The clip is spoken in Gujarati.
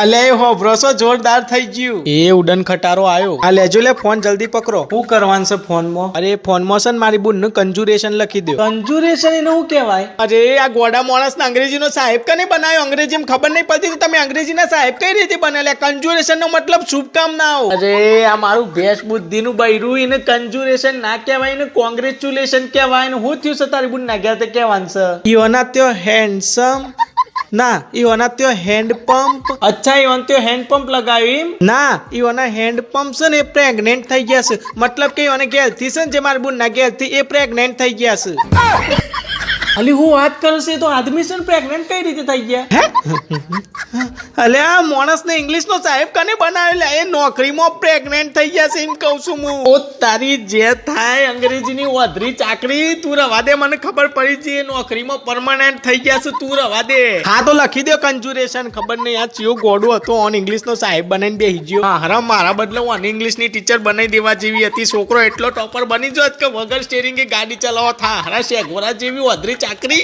અલે હોભરોસો જોરદાર થઈ ગયું એ ઉડન ખટારો આયો આ લેજો લે ફોન જલ્દી પકડો શું કરવાનું છે ફોન માં અરે ફોન માં છે ને મારી બુન નું કંજુરેશન લખી દો કંજુરેશન એને શું કહેવાય અરે આ ગોડા માણસ ને અંગ્રેજી નો સાહેબ કને બનાવ્યો અંગ્રેજી માં ખબર નહીં પડતી તો તમે અંગ્રેજી ના સાહેબ કઈ રીતે બનેલા કંજુરેશન નો મતલબ શુભકામનાઓ અરે આ મારું ભેસ બુદ્ધિ નું બૈરું એને કંજુરેશન ના કહેવાય ને કોંગ્રેચ્યુલેશન કહેવાય ને હું થયું છે તારી બુન ના ગયા તે કહેવાનું છે યોના ત્યો હેન્ડસમ ના ઈઓના ત્યો હેન્ડ પંપ અચ્છા ઈવન ત્યો હેન્ડ પંપ લગાવ્યું ના ઈઓના હેન્ડ પંપ છે ને એ પ્રેગ્નેન્ટ થઈ ગયા છે મતલબ કે ઈઓને ગેલથી છે ને જે મારી બુન ના ગેલથી એ પ્રેગ્નેન્ટ થઈ ગયા છે અલી હું વાત કરું છું તો આદમી છે ને પ્રેગ્નેન્ટ કઈ રીતે થઈ ગયા અલે આ માણસ ને ઇંગ્લિશ નો સાહેબ કને બનાવેલા એ નોકરીમાં પ્રેગ્નેન્ટ થઈ ગયા છે એમ કહું છું હું ઓ તારી જે થાય અંગ્રેજીની ઓધરી ચાકરી તું રવા દે મને ખબર પડી છે એ નોકરીમાં પરમાનન્ટ થઈ ગયા છે તું રવા દે હા તો લખી દે કંજુરેશન ખબર નહીં આ ચિયો ગોડો હતો ઓન ઇંગ્લિશ નો સાહેબ બનાવીને બેહી ગયો હા હરામ મારા બદલે ઓન ઇંગ્લિશ ની ટીચર બનાવી દેવા જેવી હતી છોકરો એટલો ટોપર બની જોત કે વગર સ્ટીરિંગ ગાડી ચલાવવા થા હરા શેગોરા જેવી ઓધરી ચાકરી